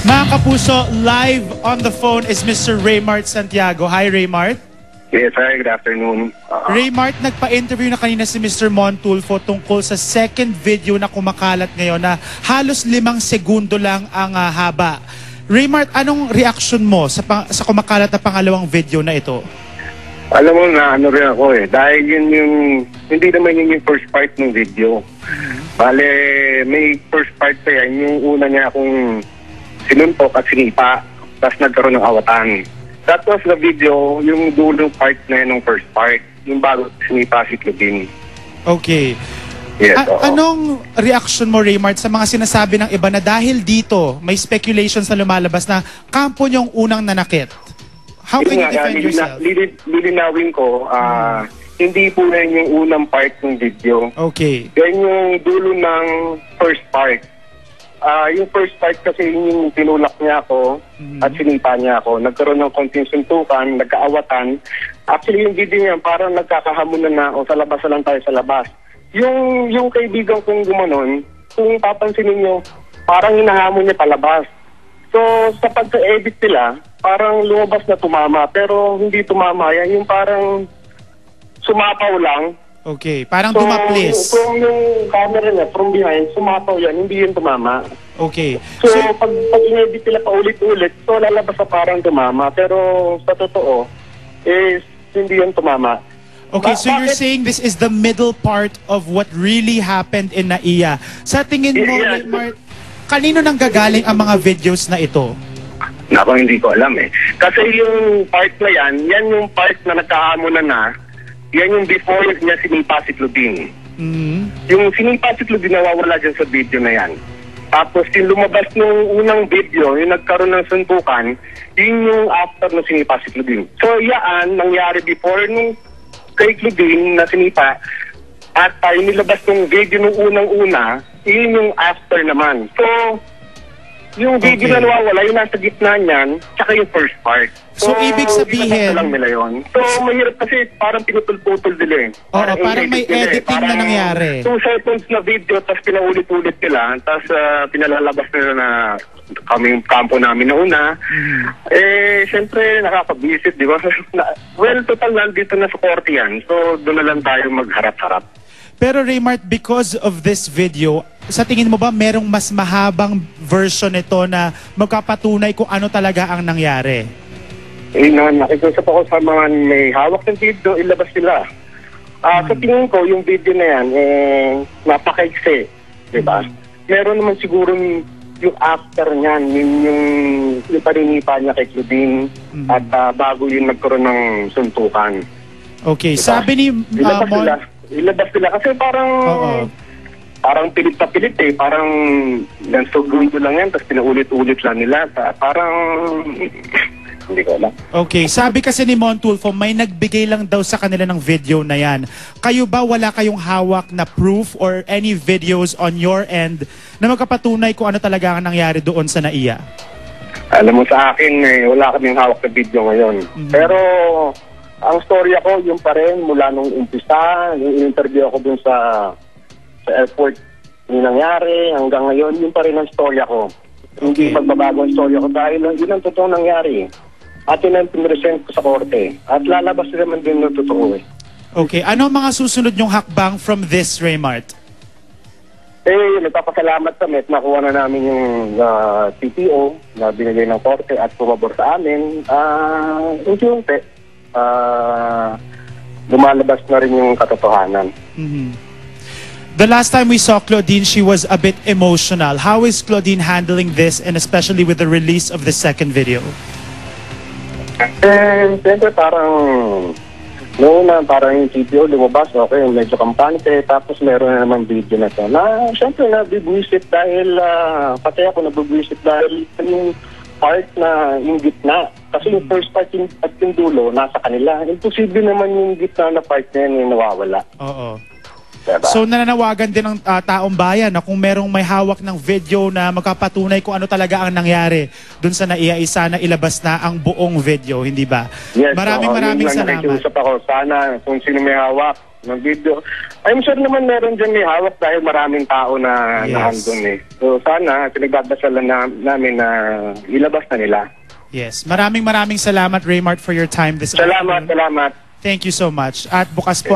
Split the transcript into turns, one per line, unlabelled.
Mga kapuso, live on the phone is Mr. Raymart Santiago. Hi, Raymart.
Yes, hi. Good afternoon.
Raymart, nagpa-interview na kanina si Mr. Montulfo tungkol sa second video na kumakalat ngayon na halos 5 segundo lang ang haba. Raymart, anong reaction mo sa kumakalat na pangalawang video na ito?
Alam mo na, ano rin ako dahil yun yung, hindi naman yun yung first part ng video. Bale, may first part pa yan, yung una niya akong sinuntok at sinipa, tapos nagkaroon ng awatan. That was the video, yung dulong part na yun ng first part, yung bago sinipa si Claudine.
Okay.
Yes,
anong reaction mo, Raymart, sa mga sinasabi ng iba na dahil dito, may speculations na lumalabas na kampo niyong unang nanakit? How can you defend yourself?
Lilinawin ko, hindi po na yung unang part ng video.
Okay.
Yan yung dulo ng first part. Yung first part kasi yung tinulak niya ako at sinipa niya ako. Nagkaroon ng konting suntukan, nagkaawatan. Actually, yung video niya parang nagkakahamunan na o sa labas na lang tayo sa labas. Yung kaibigan kong gumanon, kung papansinin niyo, parang hinahamon niya palabas. So, sa pagka-edit nila, parang lumabas na tumama. Pero hindi tumama. Yan yung parang sumapaw lang.
Okay, parang
so,
dumaplis.
From yung camera niya, from behind, sumapaw yan, hindi yun tumama.
Okay.
So pag in-edit nila pa ulit-ulit, so lalabas na parang tumama. Pero sa totoo, hindi yun tumama.
Okay, so you're saying this is the middle part of what really happened in Naiya. Sa tingin mo, Raymart, kanino nang gagaling ang mga videos na ito?
Naku, hindi ko alam Kasi yung part na yan yung part na nagkahamunan na. Yan yung before niya sinipa si Claudine. Yung sinipa si Claudine nawawala dyan sa video na yan. Tapos yung lumabas nung unang video, yung nagkaroon ng suntukan, yun yung after na sinipa si Claudine. So yan, nangyari before nung kay Claudine na sinipa. At yung nilabas nung video nung unang-una, yun yung after naman. So, yung video na nawawala, yung nasa gitna niyan, tsaka yung first part.
So ibig sabihin...
lang nila yun. So, mahirap kasi parang pinutol-putol nila
Oo, parang may editing na nangyari.
2 seconds na video, tapos pinaulit-ulit nila, tapos pinalalabas nila na kaming kampo namin na una. Siyempre, nakaka-visit, di ba? Well, total nandito na sa korte yan. So, doon na lang tayo magharap-harap.
Pero Raymart, because of this video, sa tingin mo ba merong mas mahabang version nito na magkapatunay kung ano talaga ang nangyari?
Nakikusap ako sa mga may hawak ng video, ilabas sila. Sa tingin ko, yung video na yan, napakaiksi, di ba? Meron naman siguro yung after niyan, yung paninipa niya kay Claudine, at bago yung nagkaroon ng suntukan.
Okay, diba? Sabi ni
ilabas nila kasi parang pilit na pilit parang nansuguldo lang yan tapos pinaulit-ulit lang nila parang hindi ko alam.
Okay, sabi kasi ni Montulfo may nagbigay lang daw sa kanila ng video na yan. Kayo ba wala kayong hawak na proof or any videos on your end na magkapatunay kung ano talaga ang nangyari doon sa Naiya?
Alam mo sa akin wala kaming hawak na video ngayon. Pero ang storya ko, yung pa rin, mula nung umpisa, yung interview ako dun sa airport, yung nangyari, hanggang ngayon, yun pa rin ang storya ko. Hindi magbabago ang storya ko dahil yun ang totoo nangyari. At yun ang pinresent ko sa korte. At lalabas naman din ng totoo
Okay, ano mga susunod yung hakbang from this, Raymart?
Nagpapasalamat kami at nakuha na namin yung TPO na binigay ng korte at pumabor sa amin. Unti-unti. Lumalabas na rin yung katotohanan.
The last time we saw Claudine, she was a bit emotional. How is Claudine handling this, and especially with the release of the second video?
Siyempre parang parang yung TPO lumabas, okay, medyo kampante, tapos meron na naman video na ito. Siyempre nabibwisit dahil, pati ako nabibwisit dahil yung part na yung gitna. Kasi yung first part at yung dulo, nasa kanila. Imposible naman yung gitna na part na yun yung nawawala.
Oo.
Diba?
So nananawagan din ng taong bayan na kung merong may hawak ng video na magkapatunay kung ano talaga ang nangyari dun sa Naiya, sana ilabas na ang buong video, hindi ba?
Yes,
maraming salamat.
Nakikiusap ako. Sana kung sino may hawak ng video, I'm sure naman meron dyan may hawak dahil maraming tao na
Yes.
naandun eh. So sana, pinagbabasalan namin na ilabas na nila.
Yes. Maraming salamat, Raymart, for your time this
Salamat,
afternoon.
salamat.
Thank you so much. At bukas po